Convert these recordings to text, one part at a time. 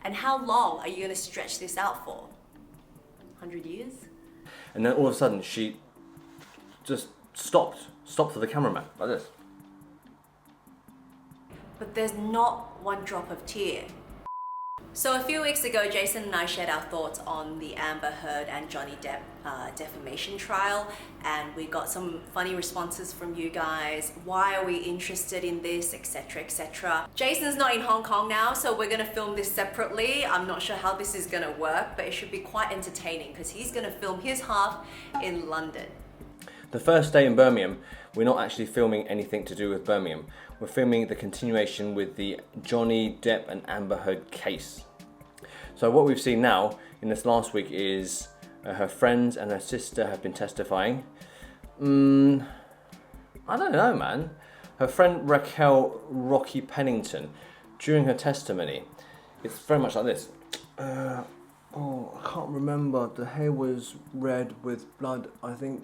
And how long are you going to stretch this out for? 100 years? And then all of a sudden she just stopped for the cameraman, like this. But there's not one drop of tear. So a few weeks ago, Jason and I shared our thoughts on the Amber Heard and Johnny Depp defamation trial, and we got some funny responses from you guys. Why are we interested in this, etc, etc. Jason's not in Hong Kong now, so we're gonna film this separately. I'm not sure how this is gonna work, but it should be quite entertaining because he's gonna film his half in London. The first day in Birmingham, we're not actually filming anything to do with Birmingham. We're filming the continuation with the Johnny Depp and Amber Heard case. So what we've seen now in this last week is her friends and her sister have been testifying. I don't know, man. Her friend Raquel Rocky Pennington, during her testimony, it's very much like this. Oh, I can't remember. The hair was red with blood, I think.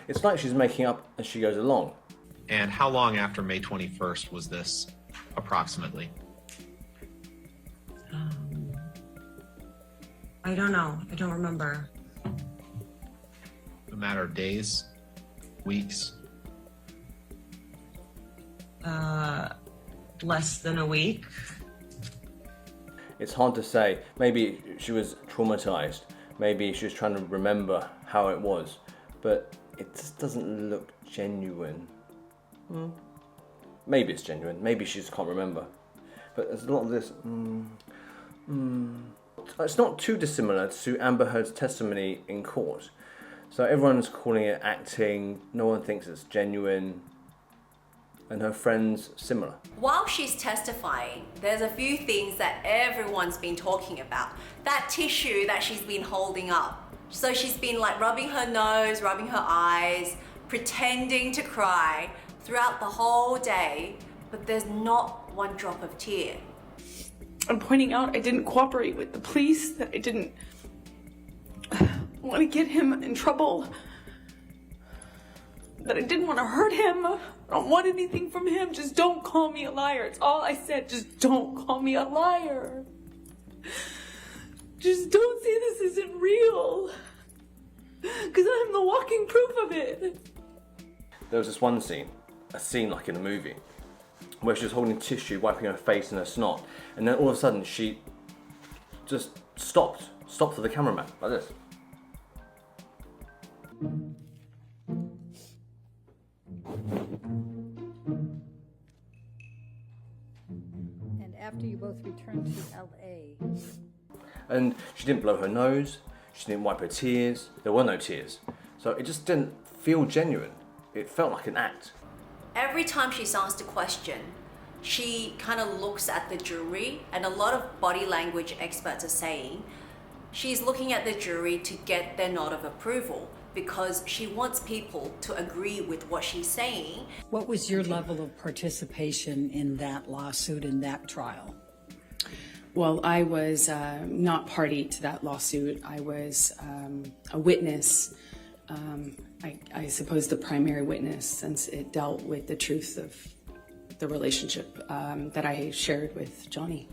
It's like she's making up as she goes along. And how long after May 21st was this, approximately? I don't know. I don't remember. A matter of days? Weeks? Less than a week. It's hard to say. Maybe she was traumatized. Maybe she was trying to remember how it was. But it just doesn't look genuine. Maybe it's genuine. Maybe she just can't remember. But there's a lot of this. It's not too dissimilar to Amber Heard's testimony in court. So everyone's calling it acting. No one thinks it's genuine. And her friends similar. While she's testifying, there's a few things that everyone's been talking about. That tissue that she's been holding up. So she's been like rubbing her nose, rubbing her eyes, pretending to cry throughout the whole day, but there's not one drop of tear. I'm pointing out I didn't cooperate with the police, that I didn't want to get him in trouble, that I didn't want to hurt him. I don't want anything from him. Just don't call me a liar. It's all I said. Just don't call me a liar. Just don't say this isn't real. Because I'm the walking proof of it. There was this one scene, a scene like in a movie, where she was holding tissue, wiping her face and her snot, and then all of a sudden she just stopped for the cameraman, like this. And after you both returned to LA. And she didn't blow her nose, she didn't wipe her tears, there were no tears. So it just didn't feel genuine. It felt like an act. Every time she's asked a question, she kind of looks at the jury, and a lot of body language experts are saying she's looking at the jury to get their nod of approval because she wants people to agree with what she's saying. What was your level of participation in that lawsuit, in that trial? Well, I was not party to that lawsuit. I was a witness. I suppose the primary witness, since it dealt with the truth of the relationship that I shared with Johnny.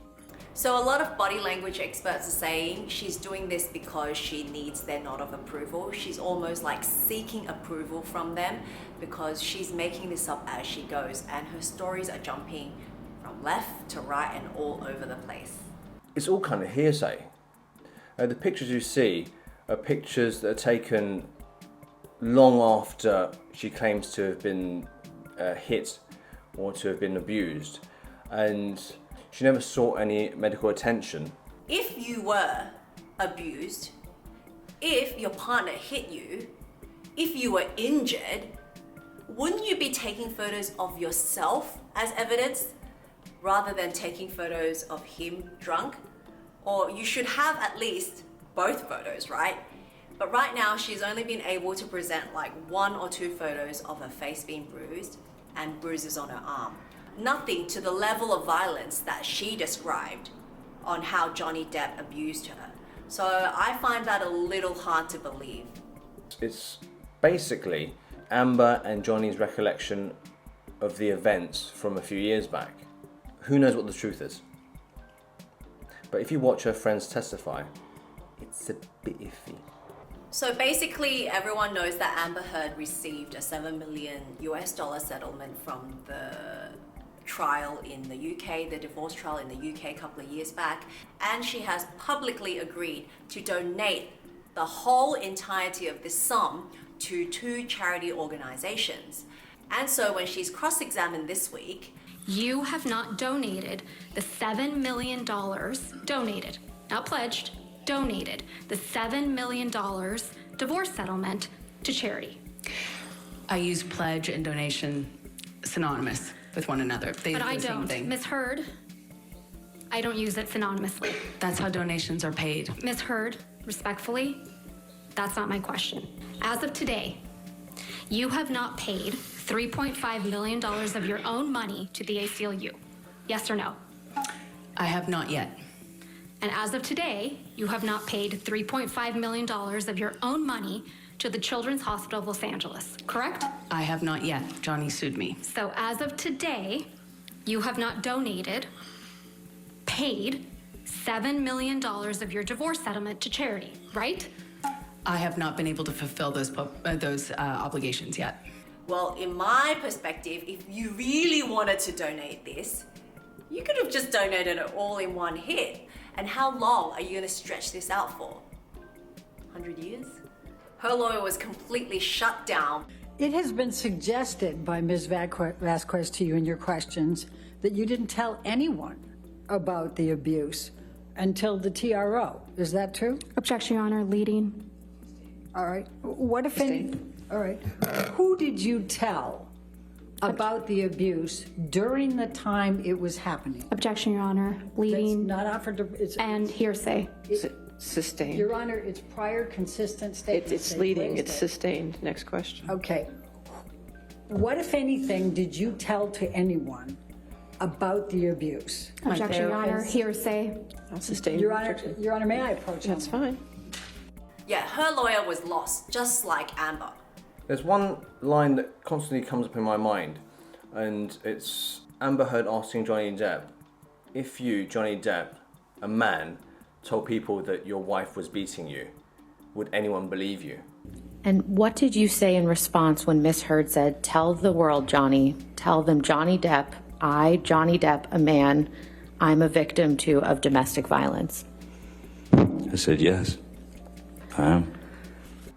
So a lot of body language experts are saying she's doing this because she needs their nod of approval. She's almost like seeking approval from them because she's making this up as she goes, and her stories are jumping from left to right and all over the place. It's all kind of hearsay. The pictures you see are pictures that are taken long after she claims to have been hit or to have been abused, and she never sought any medical attention. If you were abused, if your partner hit you, if you were injured, wouldn't you be taking photos of yourself as evidence rather than taking photos of him drunk? Or you should have at least both photos, right? But right now she's only been able to present like 1 or 2 photos of her face being bruised and bruises on her arm. Nothing to the level of violence that she described on how Johnny Depp abused her. So I find that a little hard to believe. It's basically Amber and Johnny's recollection of the events from a few years back. Who knows what the truth is? But if you watch her friends testify, it's a bit iffy. So basically, everyone knows that Amber Heard received a $7 million settlement from the trial in the UK, the divorce trial in the UK a couple of years back, and she has publicly agreed to donate the whole entirety of this sum to 2 charity organizations. And so when she's cross-examined this week, you have not donated the $7 million, donated, not pledged, donated the $7 million divorce settlement to charity. I use pledge and donation synonymous with one another. They But do I the same don't. thing. Ms. Heard, I don't use it synonymously. That's how donations are paid. Ms. Heard, respectfully, that's not my question. As of today, you have not paid $3.5 million of your own money to the ACLU. Yes or no? I have not yet. And as of today, you have not paid $3.5 million of your own money to the Children's Hospital of Los Angeles, correct? I have not yet. Johnny sued me. So as of today, you have not donated, paid $7 million of your divorce settlement to charity, right? I have not been able to fulfill those obligations yet. well, in my perspective, if you really wanted to donate this, you could have just donated it all in one hit. And how long are you going to stretch this out for? 100 years? Her lawyer was completely shut down. It has been suggested by Ms. Vasquez to you in your questions that you didn't tell anyone about the abuse until the TRO. Is that true? Objection, Your Honor, leading. All right. What if any? All right. Who did you tell about the abuse during the time it was happening? Objection, Your Honor, That's leading not offered to. and hearsay. Sustained. Your Honor, it's prior consistent statements. It's They've leading, raised it's it. sustained. Next question. Okay. What, if anything, did you tell to anyone about the abuse? Objection, Your Honor, hearsay. Sustained. Your Honor, objection. Your Honor, may I approach That's on that? fine. Yeah, her lawyer was lost, just like Amber. There's one line that constantly comes up in my mind, and it's Amber Heard asking Johnny Depp, if you, Johnny Depp, a man, told people that your wife was beating you, would anyone believe you? And what did you say in response when Miss Heard said, tell the world, Johnny, tell them Johnny Depp, I, Johnny Depp, a man, I'm a victim too of domestic violence? I said, yes, I am.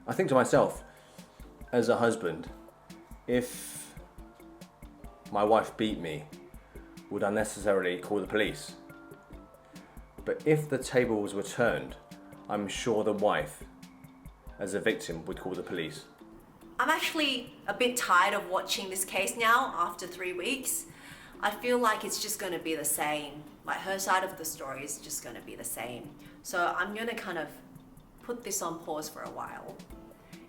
I think to myself, as a husband, if my wife beat me, would I necessarily call the police? But if the tables were turned, I'm sure the wife, as a victim, would call the police. I'm actually a bit tired of watching this case now after 3 weeks. I feel like it's just going to be the same. Like her side of the story is just going to be the same. So I'm going to kind of put this on pause for a while.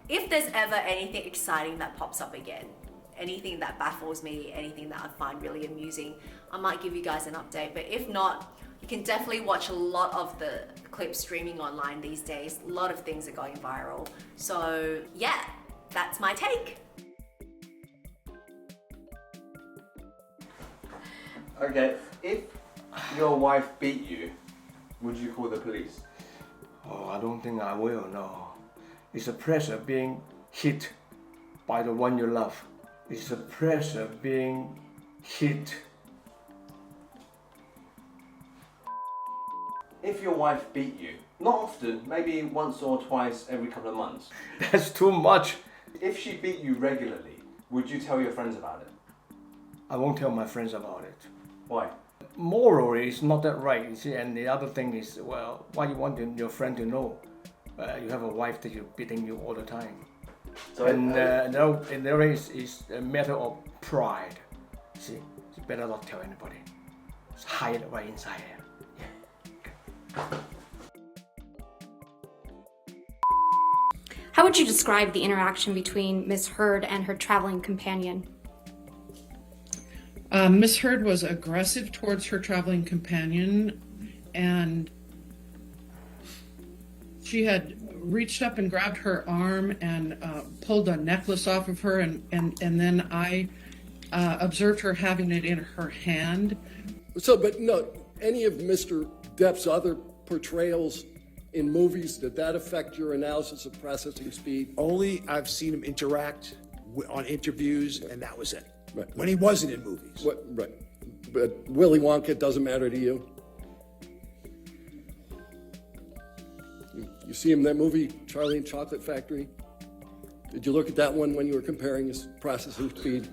If there's ever anything exciting that pops up again, anything that baffles me, anything that I find really amusing, I might give you guys an update. But if not, you can definitely watch a lot of the clips streaming online these days. A lot of things are going viral. So yeah, that's my take. Okay, if your wife beat you, would you call the police? Oh, I don't think I will, no. It's a pressure being hit by the one you love. It's a pressure being hit. If your wife beat you, not often, maybe once or twice every couple of months. That's too much. If she beat you regularly, would you tell your friends about it? I won't tell my friends about it. Why? Morally, it's not that right, you see. And the other thing is, well, why you want your friend to know? You have a wife that you're beating you all the time. So and there is a matter of pride. See, it's better not tell anybody. Just hide it right inside here. How would you describe the interaction between Ms. Heard and her traveling companion? Ms. Heard was aggressive towards her traveling companion, and she had reached up and grabbed her arm and pulled a necklace off of her, and then I observed her having it in her hand. So, but no, any of Mr. Depp's other portrayals in movies, did that affect your analysis of processing speed? Only I've seen him interact on interviews, and that was it. Right. When he wasn't in movies. Right. But Willy Wonka doesn't matter to you? You see him in that movie, Charlie and Chocolate Factory? Did you look at that one when you were comparing his processing speed?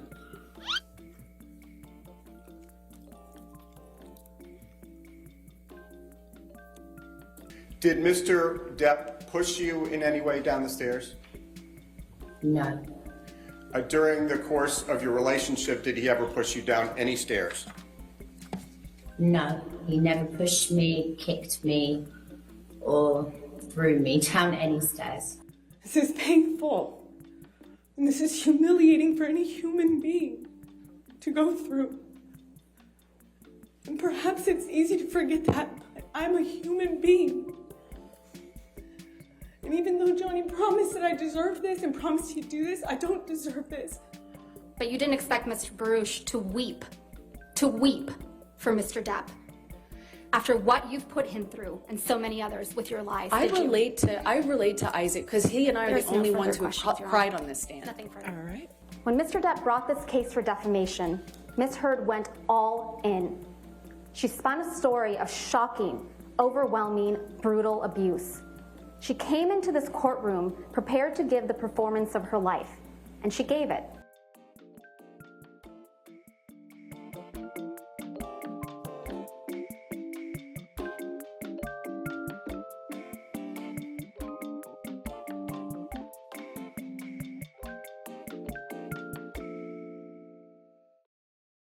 Did Mr. Depp push you in any way down the stairs? No. During the course of your relationship, did he ever push you down any stairs? No, he never pushed me, kicked me, or threw me down any stairs. This is painful. And this is humiliating for any human being to go through. And perhaps it's easy to forget that, but I'm a human being. And even though Johnny promised that I deserve this and promised he'd do this, I don't deserve this. But you didn't expect Mr. Baruch to weep for Mr. Depp. After what you've put him through and so many others with your lies. I relate to Isaac because he and I are the only ones who have cried on this stand. Nothing further. All right. When Mr. Depp brought this case for defamation, Ms. Heard went all in. She spun a story of shocking, overwhelming, brutal abuse. She came into this courtroom prepared to give the performance of her life, and she gave it.